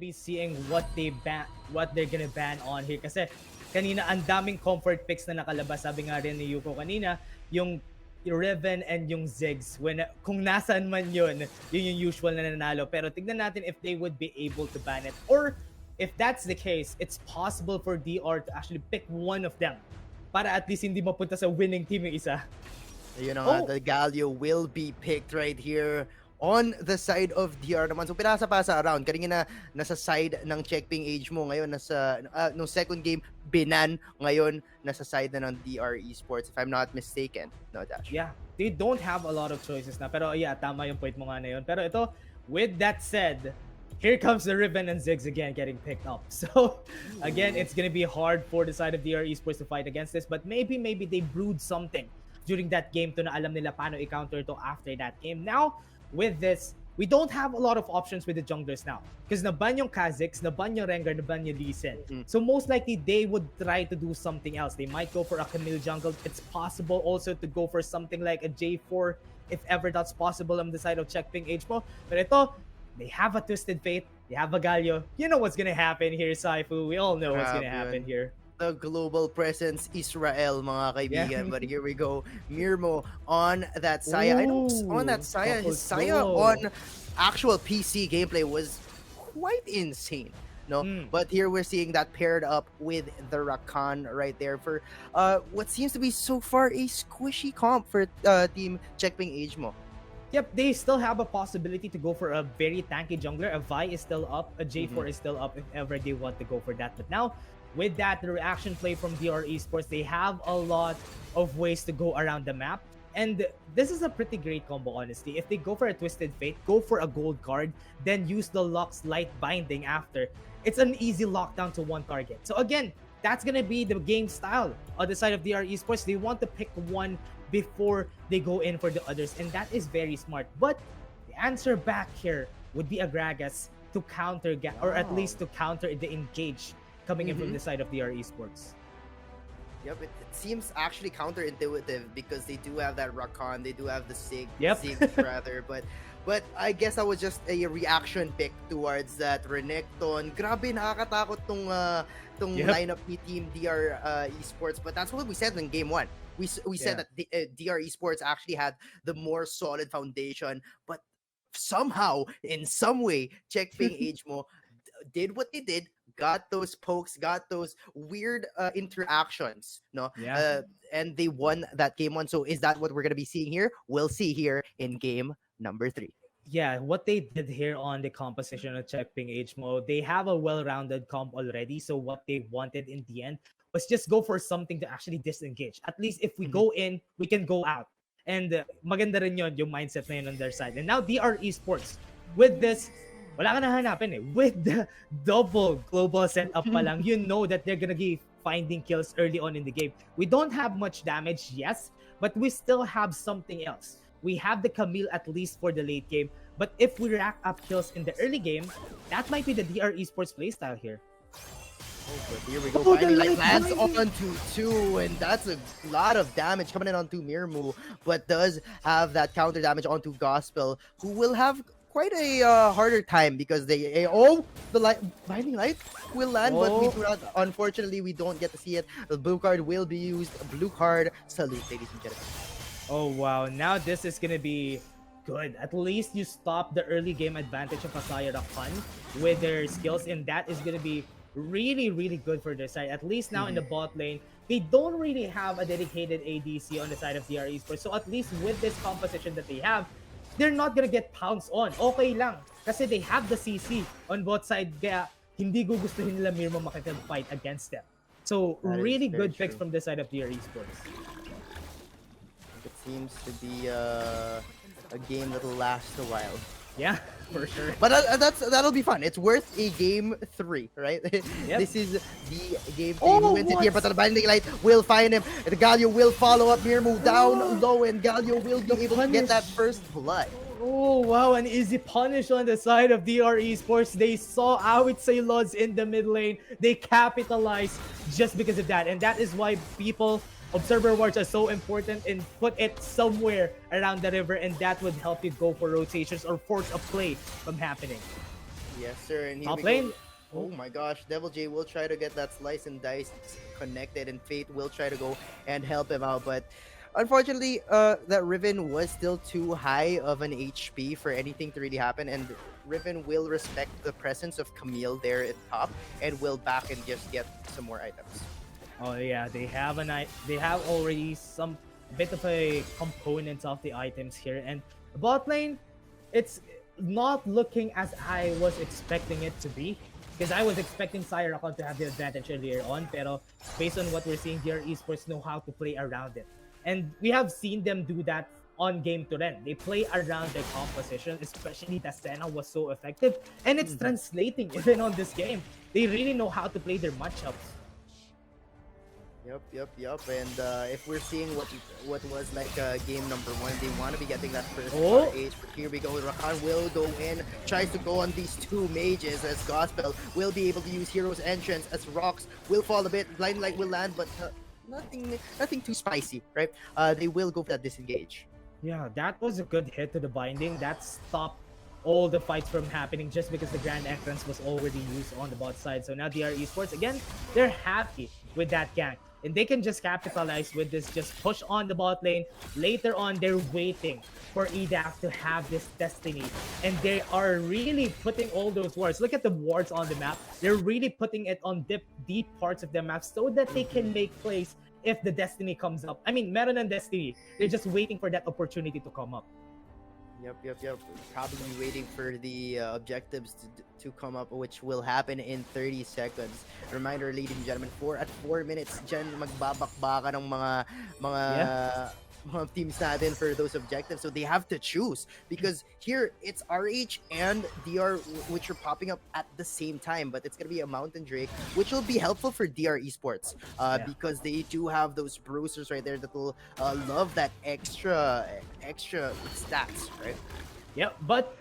be seeing what they're gonna ban on here. Kasi kanina ang daming comfort picks na nakalabas. Sabi nga rin ni Yuko kanina, yung Riven and yung Ziggs, kung nasaan man yun yung usual na nanalo. Pero tignan natin if they would be able to ban it. Or if that's the case, it's possible for DR to actually pick one of them para at least hindi mapunta sa winning team yung isa. You know, the Galio will be picked right here on the side of DR naman. So, pinasa-pasa around. Kanina nasa side ng Checkping Age mo. Ngayon, no second game, binan. Ngayon, nasa side na ng DR Esports, if I'm not mistaken. No, Dash. Yeah, they don't have a lot of choices na. Pero yeah, tama yung point mo nga na yun. Pero ito, with that said, here comes the Riven and Ziggs again getting picked up. So, again, it's gonna be hard for the side of DR Esports to fight against this. But maybe they brewed something during that game to na alam nila paano i-counter to after that game. Now, with this, we don't have a lot of options with the junglers now. Because naban yung Kha'Zix, naban yung Rengar, naban yung Lee Sin. So most likely, they would try to do something else. They might go for a Camille jungle. It's possible also to go for something like a J4, if ever that's possible on the side of Checkping Age mo. But ito, they have a Twisted Fate, they have a Galio. You know what's gonna happen here, Saifu. We all know what's gonna happen here. The global presence Israel, mga kaibigan. Yeah. But here we go. Mirmo on that Saya. I don't on that Saya. His Saya on actual PC gameplay was quite insane. No, but here we're seeing that paired up with the Rakan right there for what seems to be so far a squishy comp for team Checkping Age mo. Yep, they still have a possibility to go for a very tanky jungler. A Vi is still up, a J4 is still up if ever they want to go for that. But now, with that, the reaction play from DR Esports, they have a lot of ways to go around the map. And this is a pretty great combo, honestly. If they go for a Twisted Fate, go for a gold card, then use the Lux Light Binding after, it's an easy lockdown to one target. So again, that's gonna be the game style on the side of DR Esports. They want to pick one before they go in for the others, and that is very smart. But the answer back here would be a Gragas to counter, or at least to counter the engage coming in from the side of DR Esports. Yep, it seems actually counterintuitive because they do have that Rakan, they do have the Sig rather, but I guess that was just a reaction pick towards that Renekton. Grabe, nakakatakot tong lineup ni Team DR Esports, but that's what we said in game 1. We said that the, DR Esports actually had the more solid foundation, but somehow, in some way, Checkping Age mo did what they did, got those pokes, got those weird interactions, no? And they won that game 1. So is that what we're going to be seeing here? We'll see here in game number 3. Yeah, what they did here on the composition of Checkping Age mode, they have a well-rounded comp already. So what they wanted in the end was just go for something to actually disengage. At least if we go in, we can go out. And maganda rin yun, yung mindset na yun on their side. And now DR Esports, with this, wala ka na hanapin eh. With the double global setup pa lang, you know that they're gonna be finding kills early on in the game. We don't have much damage, yes, but we still have something else. We have the Camille at least for the late game, but if we rack up kills in the early game, that might be the DR Esports playstyle here. But here we go, finally lands onto 2, and that's a lot of damage coming in onto Mirmu, but does have that counter damage onto Gospel, who will have quite a harder time because they the binding light will land, but we do not, unfortunately we don't get to see it. The blue card will be used. Blue card salute, ladies and gentlemen. Oh wow, now this is gonna be good. At least you stop the early game advantage of Asaya Rakan with their skills, and that is gonna be really good for their side. At least now in the bot lane, they don't really have a dedicated ADC on the side of DR Esports. So at least with this composition that they have, they're not gonna get pounced on. Okay lang. Kasi they have the CC on both sides. Kaya hindi gugustuhin nila Mirmo makikipag-fight against them. So really good picks from this side of DR Esports. It seems to be a game that'll last a while. Yeah, for sure. But that'll be fun. It's worth a game 3, right? This is the game 3. Who wins it here? But the binding light will find him. And Galio will follow up. Mirmo down low, and Galio will be able to get that first blood. Oh wow, an easy punish on the side of DR Esports. They saw Awit Saylods in the mid lane. They capitalized just because of that. And that is why observer wards are so important, and put it somewhere around the river, and that would help you go for rotations or force a play from happening. Yes, sir. And here Top we lane. go. Oh my gosh, Devil J will try to get that slice and dice connected, and Fate will try to go and help him out. But unfortunately, that Riven was still too high of an HP for anything to really happen. And Riven will respect the presence of Camille there at top and will back and just get some more items. Oh yeah, they have already some bit of a component of the items here, and bot lane, it's not looking as I was expecting it to be. Because I was expecting Cyrakon to have the advantage earlier on, pero based on what we're seeing here, Esports know how to play around it. And we have seen them do that on game to end. They play around their composition, especially the Senna was so effective. And it's translating even on this game. They really know how to play their matchups. Yep. And if we're seeing what was like game number 1, they want to be getting that first Oh. RH. But here we go. Rakan will go in, tries to go on these two mages as Gospel will be able to use Hero's Entrance as Rocks will fall a bit. Blind Light will land, but nothing too spicy, right? They will go for that disengage. Yeah, that was a good hit to the binding. That stopped all the fights from happening just because the Grand Entrance was already used on the bot side. So now DR Esports, again, they're happy with that gank. And they can just capitalize with this, just push on the bot lane. Later on, they're waiting for EDAF to have this destiny. And they are really putting all those wards. Look at the wards on the map. They're really putting it on deep parts of the map so that they can make plays if the destiny comes up. I mean, meron and destiny. They're just waiting for that opportunity to come up. Yep. Probably waiting for the objectives to come up, which will happen in 30 seconds. Reminder, ladies and gentlemen, 4 minutes dyan magbabakbaka ng mga teams natin for those objectives. So they have to choose because here it's RH and DR which are popping up at the same time, but it's going to be a Mountain Drake, which will be helpful for DR Esports because they do have those bruisers right there that will love that extra stats, right? Yep, but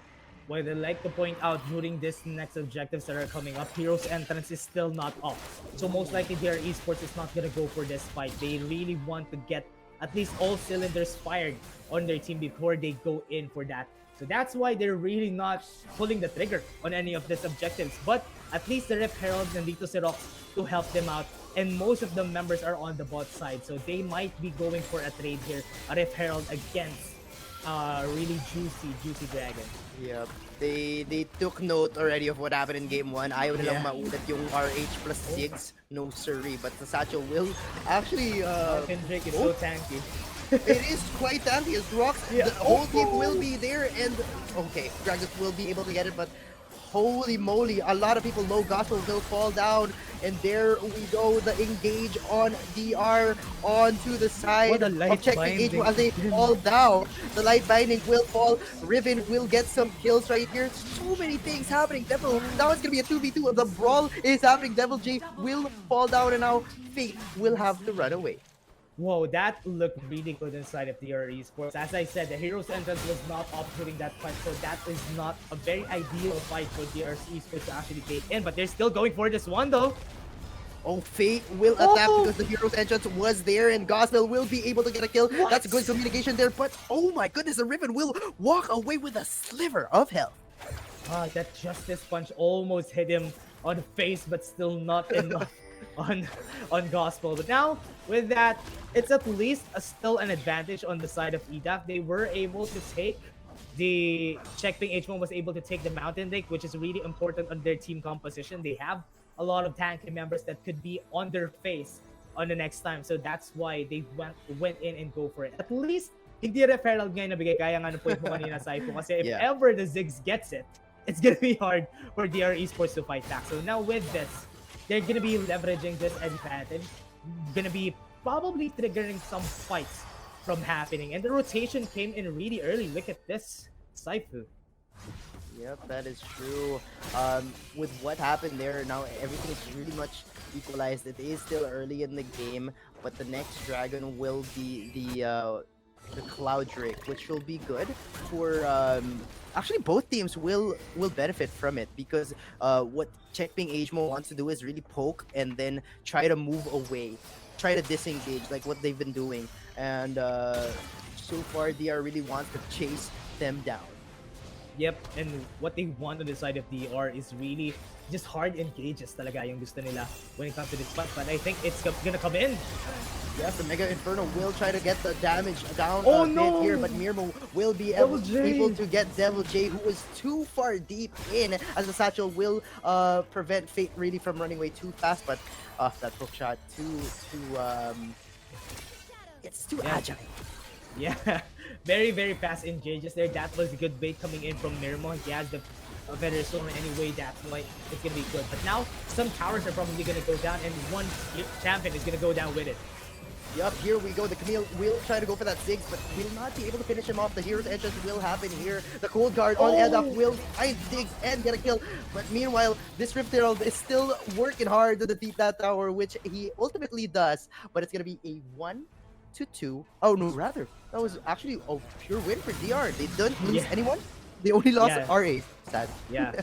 what I'd like to point out during this next objectives that are coming up, Hero's Entrance is still not off. So most likely DR Esports is not going to go for this fight. They really want to get at least all cylinders fired on their team before they go in for that. So that's why they're really not pulling the trigger on any of these objectives. But at least the Rep Herald nandito si Rox to help them out. And most of the members are on the bot side. So they might be going for a trade here. A Rep Herald against really juicy dragon. Yep. They took note already of what happened in game 1. Ayaw nilang maulit yung RH plus Ziggs. No siree. But the Satchel will actually... Mountain Drake is so tanky. It is quite tanky as Rocks. The whole team will be there and... Okay, Dragons will be able to get it, but... Holy moly, a lot of people low. Gospel will fall down, and there we go. The engage on DR onto the side of checking engage as they fall down. The light binding will fall. Riven will get some kills right here. So many things happening. Devil, now it's gonna be a 2v2. The brawl is happening. Devil J will fall down, and now Fate will have to run away. Whoa, that looked really good inside of DR Esports. As I said, the Hero's Entrance was not up during that fight, so that is not a very ideal fight for DR Esports to actually take in. But they're still going for this one, though. Oh, Fate will attack because the Hero's Entrance was there, and Gospel will be able to get a kill. That's good communication there, but oh my goodness, the Riven will walk away with a sliver of health. That Justice Punch almost hit him on the face, but still not enough on Gospel. But now, with that, it's at least still an advantage on the side of EDAF. They were able to take the Checkping H1 was able to take the Mountain Lake, which is really important on their team composition. They have a lot of tanky members that could be on their face on the next time. So that's why they went in and go for it. At least, hindi Ref Herald ngayon nabigay. Kaya nga ng point mo kanina, Saifu. Kasi if ever the Ziggs gets it, it's gonna be hard for DR Esports to fight back. So now with this, they're gonna be leveraging this advantage. Gonna be probably triggering some fights from happening. And the rotation came in really early. Look at this, Saifu. Yep, that is true. With what happened there, now everything is really much equalized. It is still early in the game, but the next dragon will be the Cloud Drake, which will be good for actually both teams will benefit from it because what Checkping Agemo wants to do is really poke and then try to move away, try to disengage like what they've been doing, and so far DR really wants to chase them down. Yep, and what they want on the side of DR is really just hard engages talaga yung gusto nila when it comes to this fight. But I think it's gonna come in. Yes, the Mega Inferno will try to get the damage down Oh, a no! bit here, but Mirmo will be Devil able J. to get Devil J, who was too far deep in, as the satchel will prevent Fate really from running away too fast. But that hook shot it's too agile. Yeah, very, very fast engages there. That was a good bait coming in from Mirmo. He has the better storm anyway. That's why it's going to be good. But now, some towers are probably going to go down, and one champion is going to go down with it. Yup, here we go. The Camille will try to go for that Ziggs, but will not be able to finish him off. The hero's entrance will happen here. The Cold Guard on Edap will find Ziggs and get a kill. But meanwhile, this Rift Herald is still working hard to defeat that tower, which he ultimately does. But it's going to be a 1-2. Oh, no, rather. That was actually a pure win for DR. They didn't lose anyone. They only lost RA. Sad. Yeah.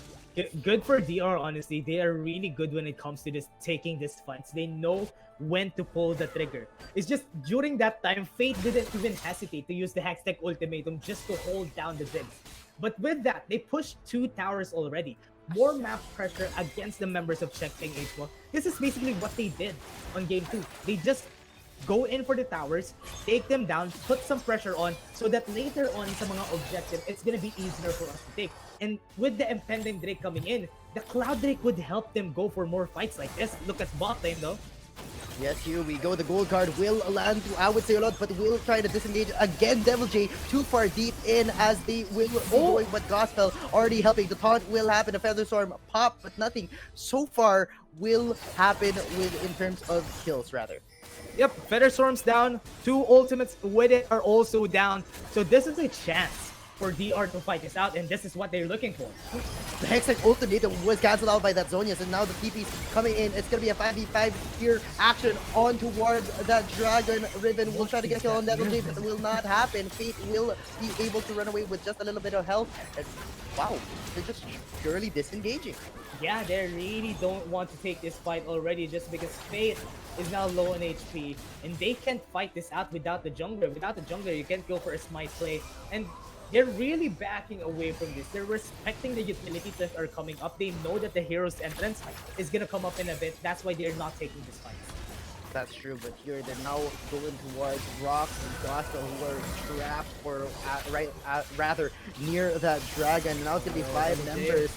Good for DR, honestly. They are really good when it comes to taking these fights. They know when to pull the trigger. It's just during that time, Fate didn't even hesitate to use the Hextech Ultimatum just to hold down the Ziggs. But with that, they pushed 2 towers already. More map pressure against the members of Checkping H1. This is basically what they did on game 2. They just go in for the towers, take them down, put some pressure on, so that later on sa mga objective, it's gonna be easier for us to take. And with the impending Drake coming in, the Cloud Drake would help them go for more fights like this. Look at bot lane though. Yes, here we go. The gold card will land to, I would say, a lot, but will try to disengage again. Devil J too far deep in as they will be going, but Gospel already helping. The taunt will happen. A Feather Storm pop, but nothing so far will happen in terms of kills, rather. Yep, Feather Storm's down. 2 ultimates with it are also down. So this is a chance for DR to fight this out, and this is what they're looking for. The Hextech Ultimatum was cancelled out by that Zonius, and now the TP's coming in. It's going to be a 5v5 here action on towards that Dragon. Riven will try to get a kill on Devil J, but it will not happen. Fate will be able to run away with just a little bit of health. And wow, they're just purely disengaging. Yeah, they really don't want to take this fight already just because Fate is now low on HP, and they can't fight this out without the jungler. Without the jungler, you can't go for a smite play, and they're really backing away from this. They're respecting the utilities that are coming up. They know that the hero's entrance is gonna come up in a bit. That's why they're not taking this fight. That's true, but here they're now going towards Rock and Gospel, who are trapped or rather near that dragon. Now it's gonna be 5 members.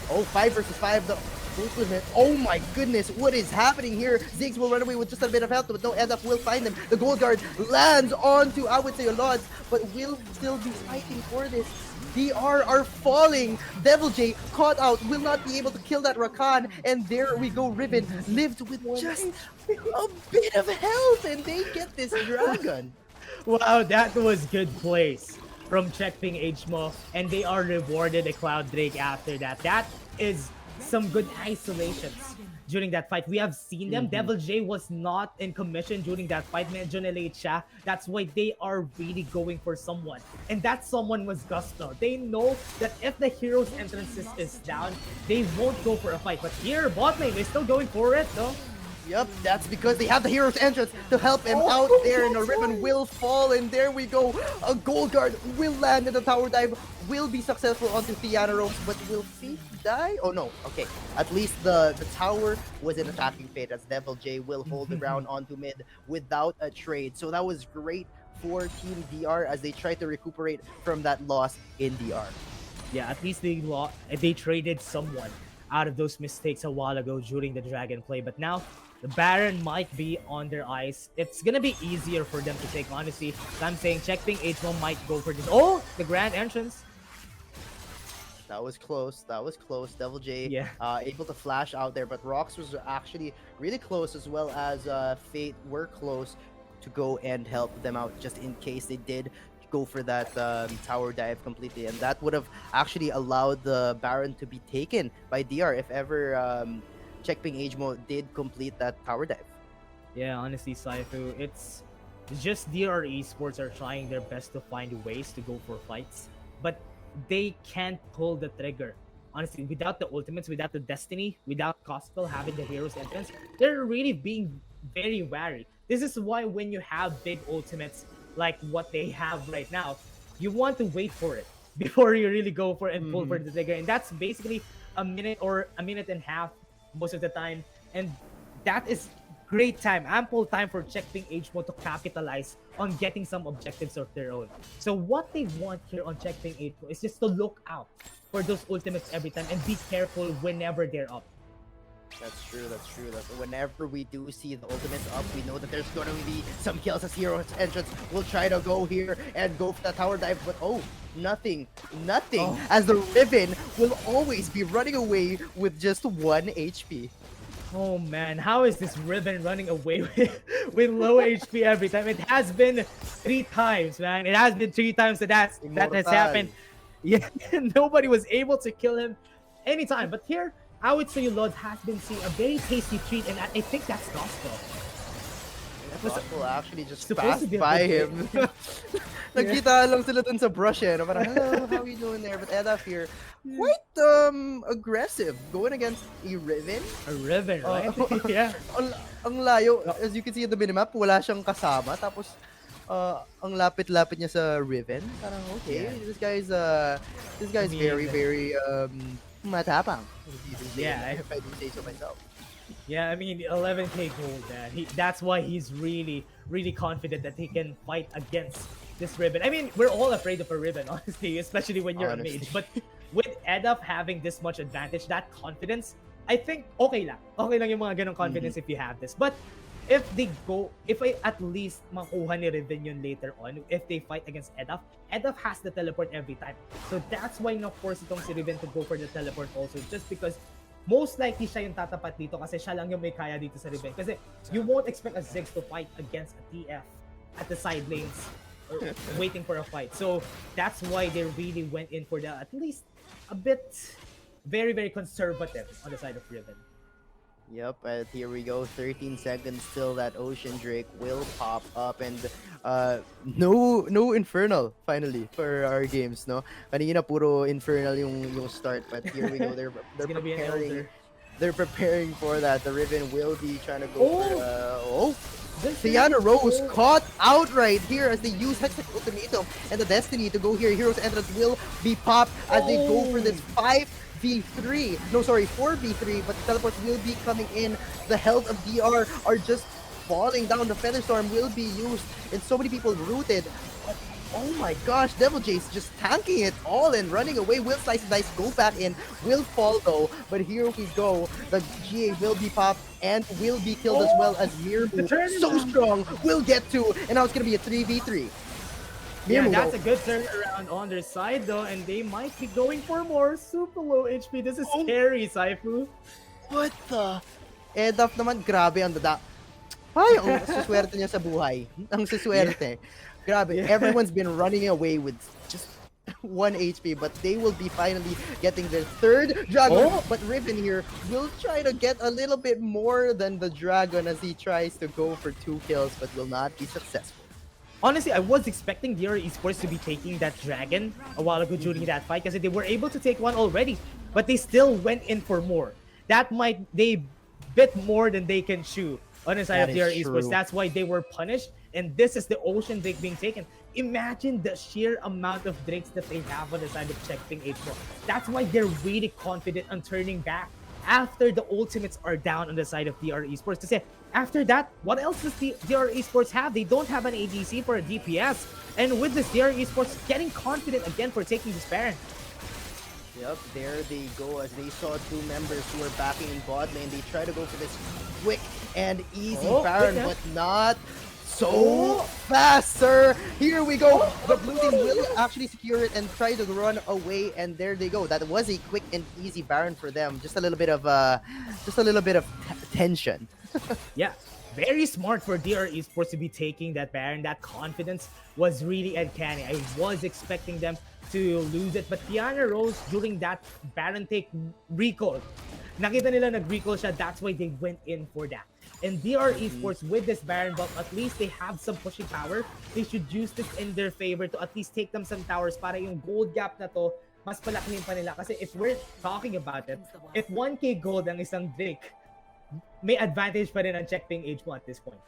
Oh, 5 versus 5. The ultimate. Oh my goodness, what is happening here? Ziggs will run away with just a bit of health, but no, Edap will find them. The Gold Guard lands onto, I would say, a lot, but will still be fighting for this. DR are falling. Devil J caught out, will not be able to kill that Rakan, and there we go. Riven lived with just a bit of health, and they get this dragon. Wow, that was good plays from Checkping HMO, and they are rewarded a Cloud Drake after that. That is some good isolations during that fight. We have seen them. Devil J was not in commission during that fight. Medyo na-late siya. That's why they are really going for someone. And that someone was Gusto. They know that if the hero's entrance is down, they won't go for a fight. But here, bot lane, they're still going for it, though. Yep, that's because they have the hero's entrance to help him out there, and a Riven will fall, and there we go. A Gold Guard will land, and the tower dive will be successful onto Theana Rose, but will Fate die? Oh no, okay. At least the tower was in attacking Fate, as Devil J will hold the ground onto mid without a trade. So that was great for Team DR as they try to recuperate from that loss in DR. Yeah, at least they traded someone out of those mistakes a while ago during the Dragon play, but now the Baron might be on their eyes. It's gonna be easier for them to take, honestly. So I'm saying Checkping H1 might go for this. Oh, the grand entrance. That was close. That was close. Devil J able to flash out there, but Rox was actually really close, as well as Fate were close to go and help them out just in case they did go for that tower dive completely, and that would have actually allowed the Baron to be taken by DR if ever Checkping Agemo did complete that tower dive. Yeah, honestly, Saifu, it's just DR Esports are trying their best to find ways to go for fights, but they can't pull the trigger. Honestly, without the ultimates, without the destiny, without Gospel having the hero's entrance, they're really being very wary. This is why when you have big ultimates like what they have right now, you want to wait for it. before you really go for and pull for the trigger. And that's basically a minute or a minute and a half most of the time. And that is great time, ample time for Checkping H1 to capitalize on getting some objectives of their own. So what they want here on Checkping H1 is just to look out for those ultimates every time and be careful whenever they're up. That's true. Whenever we do see the ultimates up, we know that there's going to be some kills as Hero's entrance will try to go here and go for the tower dive, but nothing. As the Riven will always be running away with just 1 HP. Oh man, how is this Riven running away with low HP every time? It has been 3 times, man. It has been 3 times that has happened. Yeah, nobody was able to kill him anytime. But here, I would say Lord has been seeing a very tasty treat, and I think that's Gospel. Gospel actually just supposed to passed be a by good him. Nagkita lang sila dun sa brush eh. No? Parang, hello, how are you doing there? But Edaf here, quite aggressive, going against a Riven. A Riven, right? Yeah. Ang layo, as you can see in the minimap, wala siyang kasama. Tapos, ang lapit-lapit niya sa Riven. Parang, okay, Yeah. this guy's very, very matapang. Yeah, if I do say so myself. Yeah, I mean, 11k gold, man. That's why he's really, really confident that he can fight against this Riven. I mean, we're all afraid of a Riven, honestly, especially when you're a mage. But with Edaf having this much advantage, that confidence, I think okay lang. Okay lang yung mga ganong confidence if you have this. But if I at least makuha ni Riven yun later on, if they fight against Edaf, Edaf has the teleport every time. So that's why na-force itong si Riven to go for the teleport also, just because most likely siya yung tatapat dito kasi siya lang yung may kaya dito sa Riven. Kasi you won't expect a Ziggs to fight against a TF at the side lanes or waiting for a fight. So that's why they really went in for the at least a bit very, very conservative on the side of Riven. Yep, and here we go. 13 seconds till that Ocean Drake will pop up, and no Infernal finally for our games, no? Kanina puro Infernal yung start, but here we go. They're preparing for that. The Riven will be trying to go for Tiana Rose caught outright here as they use Hextech Ultimatum and the Destiny to go here. Hero's Entrance will be popped as they go for this 4v3, but the teleports will be coming in. The health of DR are just falling down. The Featherstorm will be used, and so many people rooted. But oh my gosh, Devil Jace just tanking it all and running away. Will Slice and Dice go back in, will fall though, but here we go. The GA will be popped and will be killed as well as Mirmu. So strong, will get to, and now it's gonna be a 3v3. Yeah, that's a good turnaround on their side though, and they might be going for more super low HP. This is scary, Saifu. What the? Edaf naman, grabe ang dada. Ay, ang suswerte niya sa buhay. Ang suswerte. Grabe, everyone's been running away with just 1 HP, but they will be finally getting their 3rd dragon. But Riven here will try to get a little bit more than the dragon as he tries to go for 2 kills, but will not be successful. Honestly, I was expecting DR Esports to be taking that dragon a while ago during that fight because they were able to take one already, but they still went in for more. They bit more than they can chew on the side of DR Esports. That's why they were punished, and this is the Ocean Drake being taken. Imagine the sheer amount of drakes that they have on the side of Checkping H1. That's why they're really confident on turning back after the ultimates are down on the side of DR Esports. Kasi after that, what else does DR Esports have? They don't have an ADC for a DPS. And with this, DR Esports getting confident again for taking this Baron. Yep, there they go as they saw 2 members who were backing in bot lane. They try to go for this quick and easy Baron, but not so fast, sir. Here we go. The blue team will actually secure it and try to run away, and there they go. That was a quick and easy Baron for them. Just a little bit of tension. Yeah, very smart for DR Esports to be taking that Baron. That confidence was really uncanny. I was expecting them to lose it, but Tiana Rose during that Baron take recall. Nakita nila nag-recall siya, that's why they went in for that. And DR Esports with this Baron buff, at least they have some pushing power. They should use this in their favor to at least take them some towers para yung gold gap na to, mas palakihin pa nila. Kasi if we're talking about it, if 1k gold ang isang Drake, may advantage pa rin ang Checkping H1 at this point.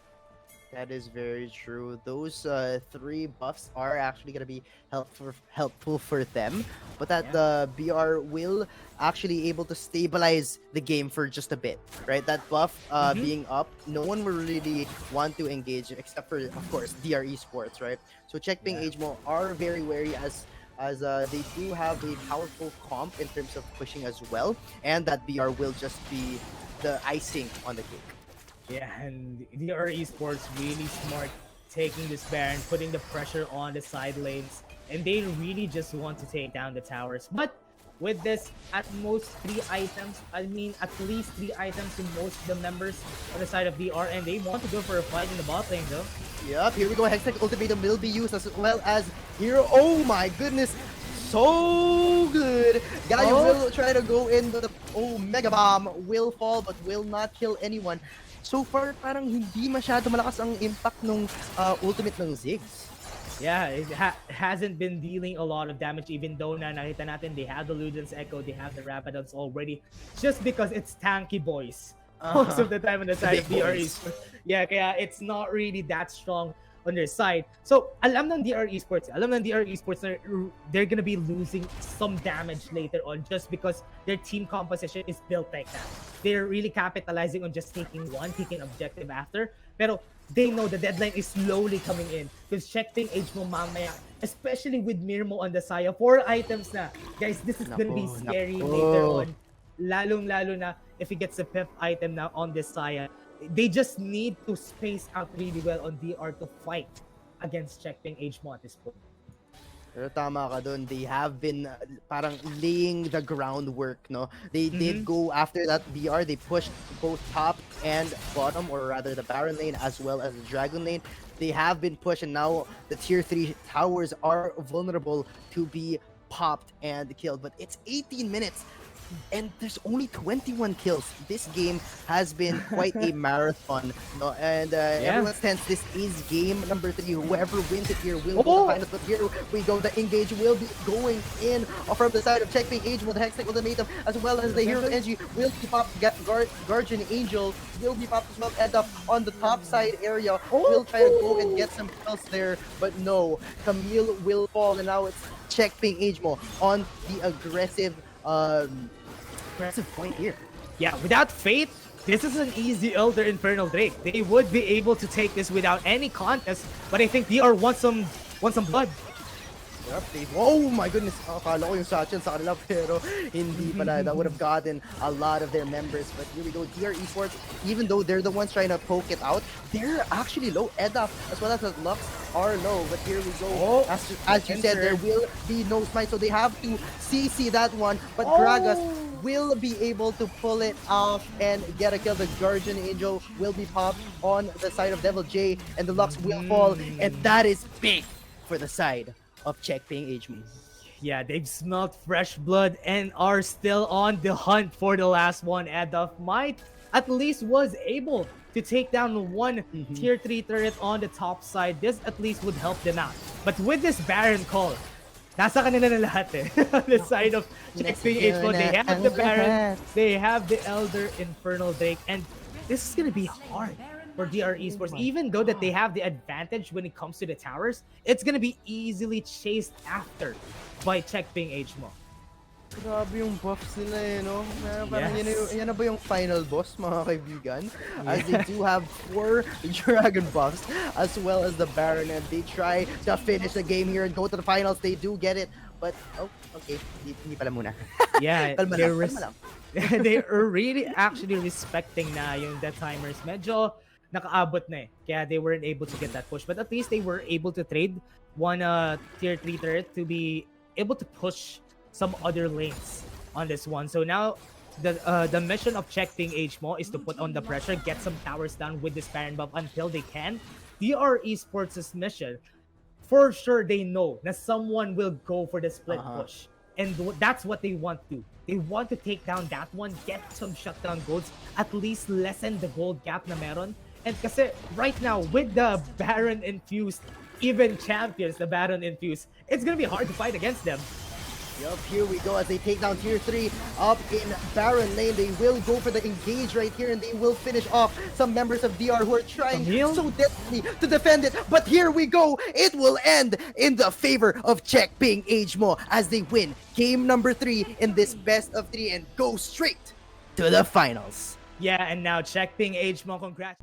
That is very true. Those three buffs are actually gonna be helpful for them, but that Yeah. the BR will actually able to stabilize the game for just a bit, right? That buff Mm-hmm. being up, no one will really want to engage except for of course DR Esports, right? So Checkping Yeah. HMO are very wary as they do have a powerful comp in terms of pushing as well, and that BR will just be the icing on the cake. Yeah, and DR Esports really smart taking this Baron, putting the pressure on the side lanes, and they really just want to take down the towers. But with this, at most 3 items, I mean at least 3 items to most of the members on the side of DR, and they want to go for a fight in the bot lane though. Yep, here we go. Hextech Ultimatum will be used as well as Hero. Oh my goodness, so good. Guy Oh, will try to go in, but the Mega Bomb will fall but will not kill anyone. So far, parang hindi masyado malakas ang impact ng ultimate ng Ziggs. yeah, it hasn't been dealing a lot of damage even though na nakita natin they have the Luden's Echo, they have the Rabadons already, just because it's tanky boys. Most of the time on the side of big DR boys. Esports. Yeah, kaya it's not really that strong on their side. So, alam ng DR Esports na they're gonna be losing some damage later on just because their team composition is built like that. They're really capitalizing on just taking objective after. Pero they know the deadline is slowly coming in. Because Checkping age mo mamaya, especially with Mirmo on the Saya, 4 items na. Guys, this is gonna be scary later on. Lalong-lalo na if he gets the 5th item now on this Saya. They just need to space out really well on DR to fight against Checkping age mo at this point. Pero tama ka dun. They have been parang laying the groundwork, no? They did go after that BR. They pushed both top and bottom, or rather the Baron lane as well as the Dragon lane. They have been pushed, and now the tier 3 towers are vulnerable to be popped and killed. But it's 18 minutes. And there's only 21 kills. This game has been quite a marathon, no? And everyone stands. This is game number 3. Whoever wins it here will go to the finals. But here we go. The engage will be going in from the side of Checkmate Age with the Hextech Ultimatum, as well as the Hero Energy will be popped. Guardian Angel will be popped as well. End up on the top side area. Will try to go and get some kills there, but no. Camille will fall, and now it's Checkmate Age Mo on the aggressive point here. Yeah, without Fate, this is an easy Elder Infernal Drake. They would be able to take this without any contest, but I think DR wants some blood. Yep, oh my goodness, akala ko yung Sachin sa kanila pero hindi pala. That would have gotten a lot of their members. But here we go, DR Esports, even though they're the ones trying to poke it out, they're actually low. Edap as well as the Lux are low. But here we go, as you said, there will be no smite, so they have to CC that one. But Gragas will be able to pull it off and get a kill. The Guardian Angel will be popped on the side of Devil J, and the Lux will fall, and that is big for the side of Checkping HMO. Yeah, they've smelled fresh blood and are still on the hunt for the last one. Edaf might at least was able to take down one tier 3 turret on the top side. This at least would help them out. But with this Baron call, nasa kanila na lahat eh. On the side of Checkping HMO, they have the Baron, they have the Elder Infernal Drake, and this is gonna be hard for DR Esports. Even though that they have the advantage when it comes to the towers, it's gonna be easily chased after by Checkping HMO. Grabe yung buffs nila eh, no? Parang yan na ba yung final boss, mga kaibigan? As they do have 4 Dragon buffs, as well as the Baron, and they try to finish the game here and go to the finals. They do get it, but, okay, hindi pala muna. Yeah, kalma lang. they are really actually respecting na yung the timers. Medyo nakaabot na eh. Kaya they weren't able to get that push. But at least they were able to trade one tier 3 turret to be able to push some other lanes on this one. So now the mission of Checkping HMO is to put on the pressure, get some towers down with this Baron buff until they can. DR Esports' mission, for sure they know that someone will go for the split push. And that's what they want to do. They want to take down that one, get some shutdown golds, at least lessen the gold gap na meron. And kasi right now, with the Baron infused, even champions, the Baron infused, it's gonna be hard to fight against them. Yup, here we go as they take down tier 3 up in Baron lane. They will go for the engage right here and they will finish off some members of DR who are trying so desperately to defend it. But here we go. It will end in the favor of Czech being Agemo as they win game number 3 in this best of 3 and go straight to the finals. Yeah, and now Czech being Agemo, congrats.